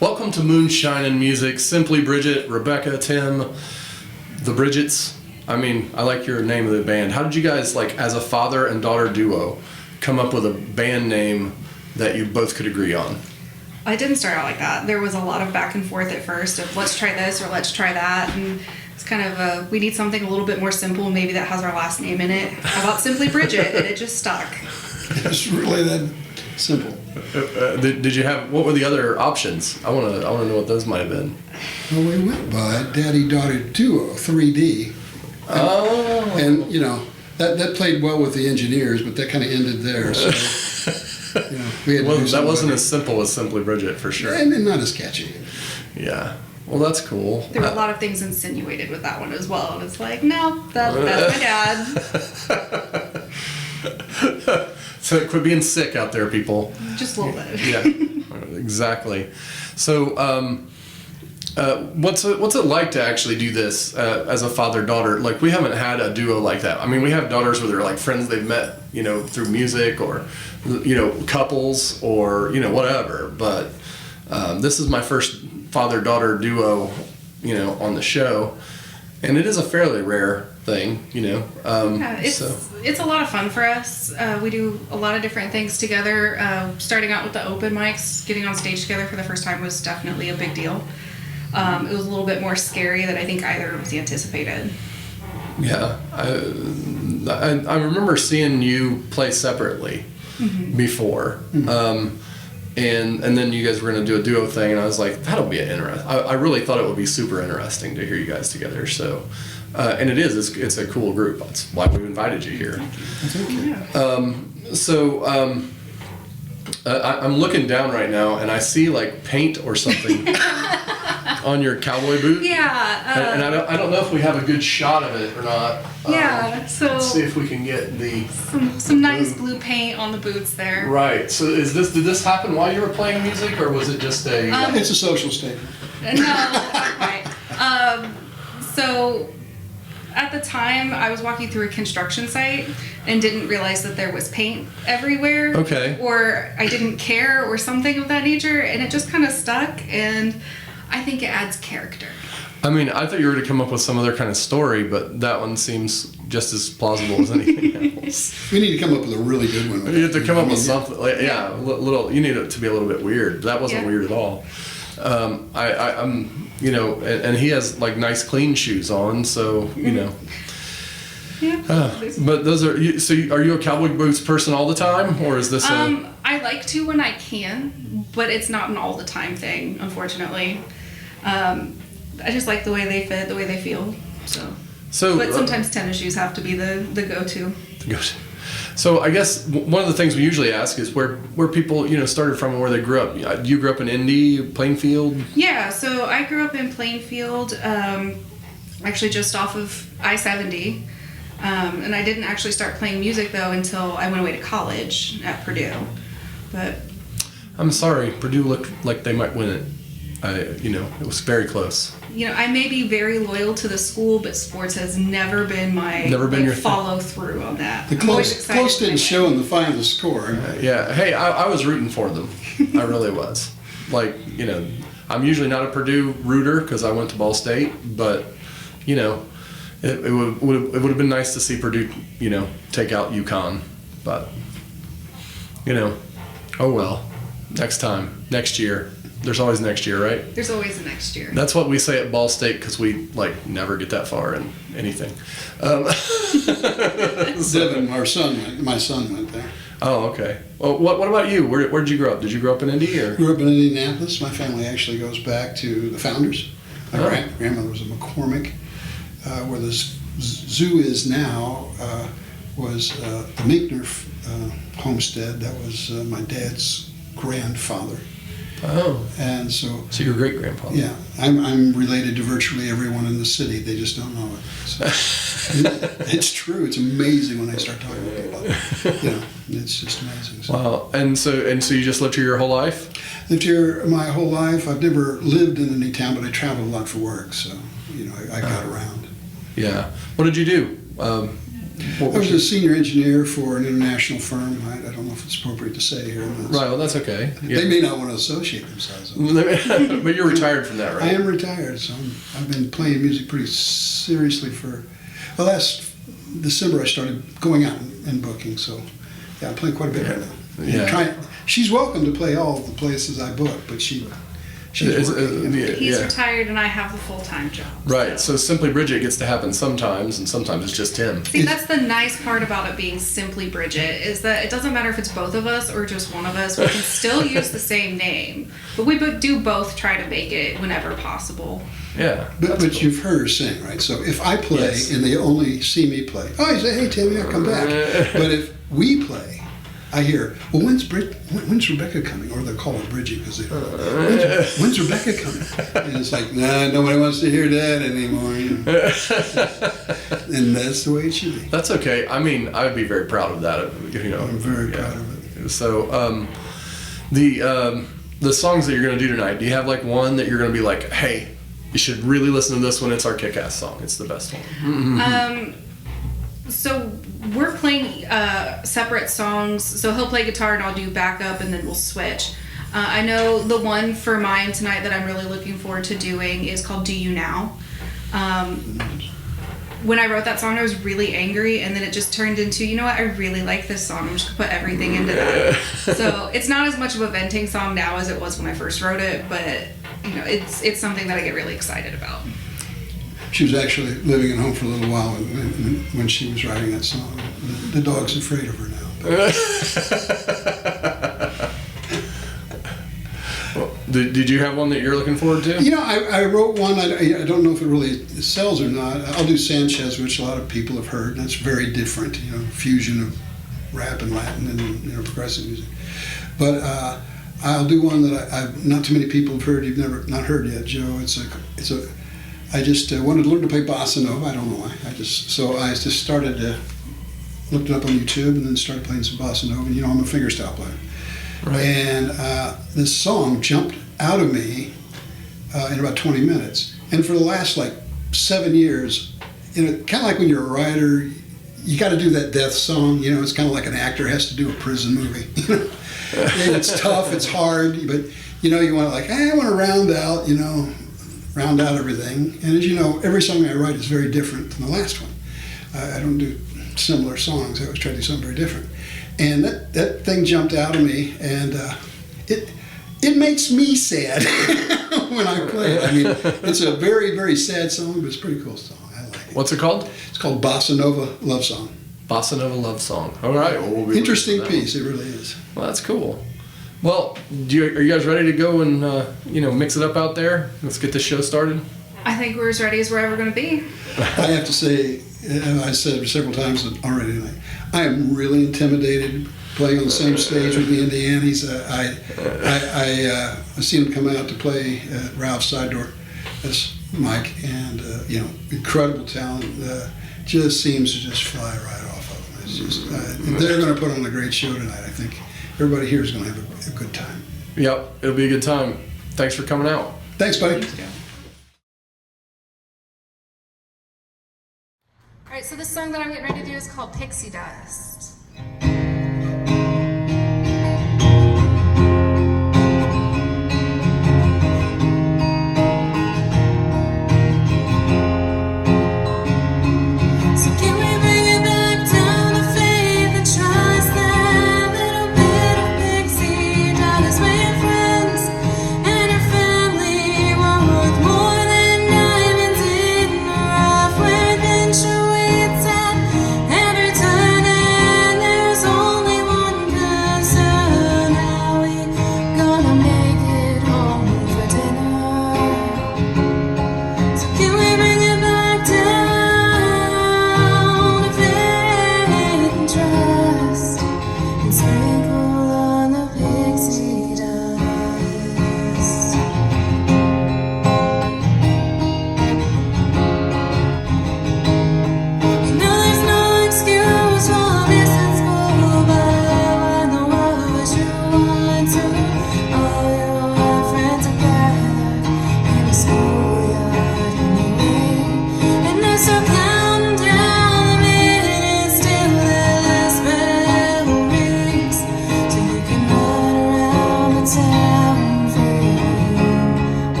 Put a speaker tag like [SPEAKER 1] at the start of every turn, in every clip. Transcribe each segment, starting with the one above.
[SPEAKER 1] Welcome to Moonshine and Music. Simply Bridget, Rebecca, Tim, the Bridgets. I mean, I like your name of the band. How did you guys, like, as a father and daughter duo, come up with a band name that you both could agree on?
[SPEAKER 2] I didn't start out like that. There was a lot of back and forth at first of let's try this or let's try that. And it's kind of we need something a little bit more simple, maybe that has our last name in it. How about Simply Bridget? And it just stuck.
[SPEAKER 3] It's really that simple.
[SPEAKER 1] Did you have, what were the other options? I want to know what those might have been.
[SPEAKER 3] Well, we went by Daddy-Daughter Duo, 3D. And, you know, that played well with the engineers, but that kind of ended there. So, you know, we had to do
[SPEAKER 1] That wasn't
[SPEAKER 3] something.
[SPEAKER 1] as simple as Simply Bridget, for sure.
[SPEAKER 3] And not as catchy.
[SPEAKER 1] Yeah. Well, that's cool.
[SPEAKER 2] There were a lot of things insinuated with that one as well. And it's like, no, that's my dad.
[SPEAKER 1] So quit being sick out there, people.
[SPEAKER 2] Just a little bit.
[SPEAKER 1] Yeah, exactly. So, what's it like to actually do this as a father-daughter? Like, we haven't had a duo like that. I mean, we have daughters where they're like friends they've met, you know, through music or, you know, couples or, you know, whatever. But this is my first father-daughter duo, you know, on the show, and it is a fairly rare thing, you know.
[SPEAKER 2] Yeah, it's a lot of fun for us. We do a lot of different things together. Starting out with the open mics, getting on stage together for the first time was definitely a big deal. It was a little bit more scary than I think either of us anticipated.
[SPEAKER 1] Yeah, I remember seeing you play separately before, and then you guys were going to do a duo thing, and I was like, that'll be an interesting. I really thought it would be super interesting to hear you guys together. So, and it is. It's a cool group. That's why we invited you here.
[SPEAKER 3] Thank you.
[SPEAKER 1] I'm looking down right now, and I see like paint or something on your cowboy boot.
[SPEAKER 2] Yeah.
[SPEAKER 1] And I don't know if we have a good shot of it or not.
[SPEAKER 2] Yeah. So
[SPEAKER 1] Let's see if we can get the
[SPEAKER 2] some nice blue paint on the boots there.
[SPEAKER 1] right. So did this happen while you were playing music, or was it just a?
[SPEAKER 3] It's a social statement.
[SPEAKER 2] No, not quite. So at the time, I was walking through a construction site and didn't realize that there was paint everywhere.
[SPEAKER 1] Okay.
[SPEAKER 2] Or I didn't care or something of that nature, and it just kind of stuck, and I think it adds character.
[SPEAKER 1] I mean, I thought you were going to come up with some other kind of story, but that one seems just as plausible as anything else.
[SPEAKER 3] We need to come up with a really good one.
[SPEAKER 1] You have to come up with something. Like, yeah, little. You need it to be a little bit weird. That wasn't weird at all. I'm, you know, and he has like nice clean shoes on, so you know.
[SPEAKER 2] Yeah.
[SPEAKER 1] But those are. Are you a cowboy boots person all the time, or is this?
[SPEAKER 2] I like to when I can, but it's not an all the time thing, unfortunately. I just like the way they fit, the way they feel. But sometimes tennis shoes have to be the go-to.
[SPEAKER 1] So I guess one of the things we usually ask is where people, you know, started from and where they grew up. You grew up in Indy, Plainfield?
[SPEAKER 2] Yeah, so I grew up in Plainfield, actually just off of I-70. And I didn't actually start playing music, though, until I went away to college at Purdue. But
[SPEAKER 1] I'm sorry, Purdue looked like they might win it. You know, it was very close.
[SPEAKER 2] You know, I may be very loyal to the school, but sports has never been your follow through on that.
[SPEAKER 3] The close didn't show in the final score.
[SPEAKER 1] Yeah. Hey, I was rooting for them. I really was. Like, you know, I'm usually not a Purdue rooter because I went to Ball State, but you know, it would have been nice to see Purdue, you know, take out UConn, but you know, oh well. Next time, next year. There's always next year, right?
[SPEAKER 2] There's always a next year.
[SPEAKER 1] That's what we say at Ball State because we like never get that far in anything.
[SPEAKER 3] Devin, my son went there.
[SPEAKER 1] Oh, okay. Well, what about you? Where did you grow up? Did you grow up in Indy or?
[SPEAKER 3] Grew up in Indianapolis. My family actually goes back to the founders. My grandmother was a McCormick. Where the zoo is now was the Minkner homestead. That was my dad's grandfather.
[SPEAKER 1] Oh.
[SPEAKER 3] And so
[SPEAKER 1] your great grandfather.
[SPEAKER 3] Yeah, I'm related to virtually everyone in the city. They just don't know it. So, it's true. It's amazing when they start talking about people. You know, it's just amazing. So.
[SPEAKER 1] Wow. And so you just lived here your whole life?
[SPEAKER 3] Lived here my whole life. I've never lived in any town, but I traveled a lot for work. So you know, I got around.
[SPEAKER 1] Yeah. What did you do? What
[SPEAKER 3] I was
[SPEAKER 1] your-
[SPEAKER 3] a senior engineer for an international firm. I don't know if it's appropriate to say here.
[SPEAKER 1] Right, well, that's okay.
[SPEAKER 3] They may not want to associate themselves with it.
[SPEAKER 1] But you're retired from that, right?
[SPEAKER 3] I am retired, so I've been playing music pretty seriously for, well, last December I started going out and booking, so yeah, I'm playing quite a bit right now.
[SPEAKER 1] Yeah.
[SPEAKER 3] She's welcome to play all of the places I book, but she's working.
[SPEAKER 2] He's retired and I have the full-time job.
[SPEAKER 1] Right, so Simply Bridget gets to happen sometimes, and sometimes it's just him.
[SPEAKER 2] See, that's the nice part about it being Simply Bridget, is that it doesn't matter if it's both of us or just one of us. We can still use the same name, but we do both try to make it whenever possible.
[SPEAKER 1] Yeah.
[SPEAKER 3] But
[SPEAKER 1] cool.
[SPEAKER 3] you've heard her sing, right? So if I play
[SPEAKER 1] Yes.
[SPEAKER 3] and they only see me play, oh, you say, hey, Tammy, I'll come back. But if we play, I hear, well, when's Rebecca coming? Or they'll call her Bridget because when's Rebecca coming? And it's like, nah, nobody wants to hear that anymore. You know? And that's the way it should be.
[SPEAKER 1] That's okay. I mean, I would be very proud of that. You know,
[SPEAKER 3] I'm very proud of it.
[SPEAKER 1] So, the songs that you're going to do tonight, do you have like one that you're going to be like, hey, you should really listen to this one. It's our kick-ass song. It's the best one.
[SPEAKER 2] So we're playing separate songs. So he'll play guitar and I'll do backup, and then we'll switch. I know the one for mine tonight that I'm really looking forward to doing is called Do You Now. When I wrote that song, I was really angry, and then it just turned into, you know what, I really like this song. I'm just gonna put everything into that. So it's not as much of a venting song now as it was when I first wrote it, but you know, it's something that I get really excited about.
[SPEAKER 3] She was actually living at home for a little while when she was writing that song. The dog's afraid of her now.
[SPEAKER 1] Well, did you have one that you're looking forward to?
[SPEAKER 3] You know, I wrote one. I don't know if it really sells or not. I'll do Sanchez, which a lot of people have heard. And that's very different. You know, fusion of rap and Latin and progressive music. But I'll do one that I've not too many people have heard. You've never not heard yet, Joe. I just wanted to learn to play bossa nova. I don't know why. I just started looked it up on YouTube and then started playing some bossa nova. And, you know, I'm a fingerstyle player.
[SPEAKER 1] Right.
[SPEAKER 3] And this song jumped out of me in about 20 minutes. And for the last 7 years, you know, kind of like when you're a writer, you got to do that death song. You know, it's kind of like an actor has to do a prison movie. And it's tough, it's hard, but you know, you want to I want to round out everything. And as you know, every song I write is very different than the last one. I don't do similar songs. I always try to do something very different. And that thing jumped out of me, and it makes me sad when I play it. I mean, it's a very, very sad song, but it's a pretty cool song. I like it.
[SPEAKER 1] What's it called?
[SPEAKER 3] It's called Bossa Nova Love Song.
[SPEAKER 1] Bossa Nova Love Song. All right. Well, we'll be
[SPEAKER 3] Interesting
[SPEAKER 1] listening to that
[SPEAKER 3] piece, it really is.
[SPEAKER 1] Well, that's cool. Well, are you guys ready to go and mix it up out there? Let's get this show started.
[SPEAKER 2] I think we're as ready as we're ever going to be.
[SPEAKER 3] I have to say, and I said several times already tonight, I am really intimidated playing on the same stage with the Indianis. I've seen them come out to play at Ralph's side door. That's Mike, and incredible talent. Just seems to just fly right off of them. It's just they're going to put on a great show tonight. I think everybody here is going to have a good time.
[SPEAKER 1] Yep, it'll be a good time. Thanks for coming out.
[SPEAKER 3] Thanks, buddy.
[SPEAKER 2] All right, so this song that I'm getting ready to do is called Pixie Dust.
[SPEAKER 4] Every turn and there's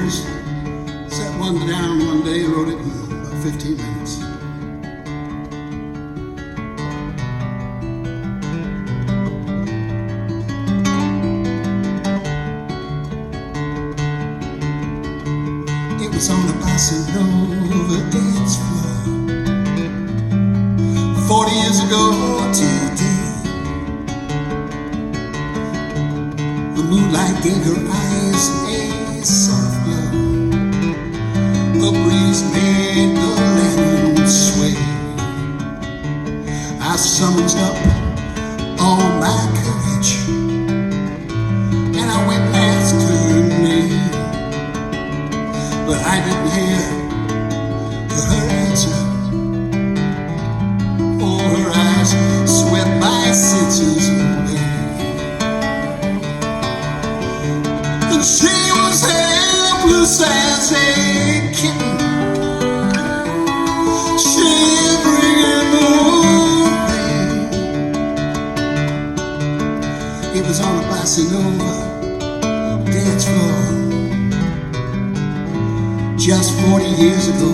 [SPEAKER 3] years. Set one down one day, wrote it in about 15 minutes. It was on the bossa nova dance floor 40 years ago today. The moonlight gave her eyes a soft glow. The breeze made the lantern sway. I summoned up all my courage and I went and asked her name. But I didn't hear her answer. Oh, her eyes swept my senses away. And she was helpless as a kitten, shivering in the rain. It was on a bossa nova dance floor just 40 years ago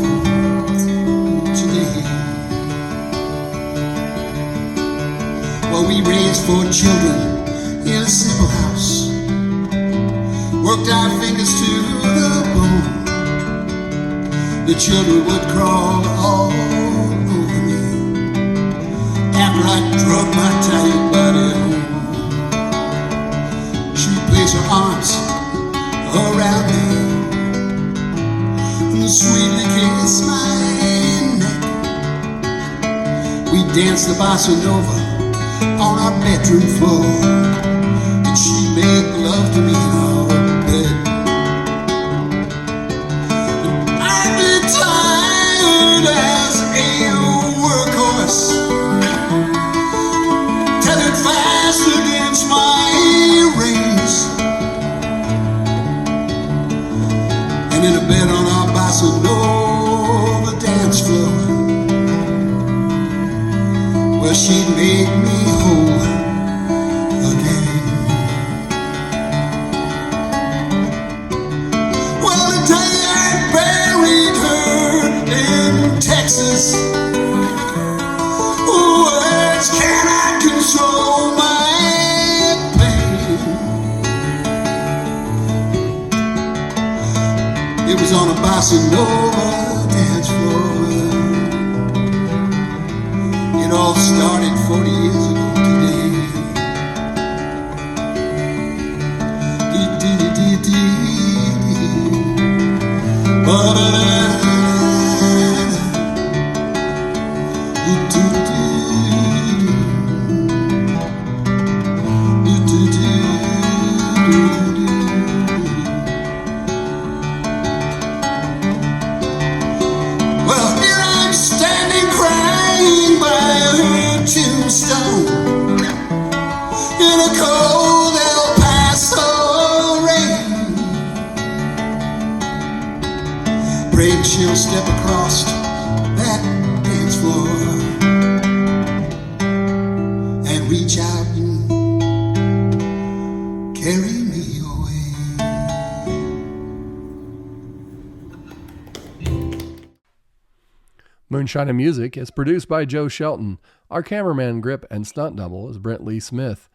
[SPEAKER 3] today. Well, we raised 4 children in a simple house, worked our fingers to the bone. The children would crawl all over me after I drug my tired body home. She'd place her arms around me and sweetly kiss my neck. We danced the bossa nova on our bedroom floor, and she made love to me in our bed. I'd be tired as a workhorse, tethered fast against my reins, and in a bed on our bossa nova dance floor, well, she made me whole again. Well, the day I buried her in Texas, words cannot console my pain. It was on a bossa nova dance floor. It all started 40 years ago today. Well, here I'm standing crying by her tombstone in a cold El Paso rain, praying she'll step across that dance floor and reach out and carry me away.
[SPEAKER 1] Moonshine and Music is produced by Joe Shelton. Our cameraman, grip, and stunt double is Brent Lee Smith.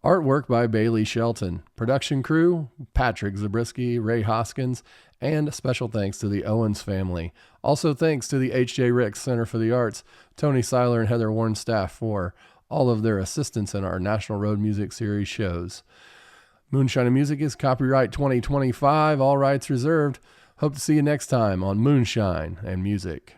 [SPEAKER 1] Artwork by Bailey Shelton. Production crew, Patrick Zabriskie, Ray Hoskins, and special thanks to the Owens family. Also thanks to the H.J. Ricks Center for the Arts, Tony Seiler and Heather Warren staff for all of their assistance in our National Road Music Series shows. Moonshine and Music is copyright 2025, all rights reserved. Hope to see you next time on Moonshine and Music.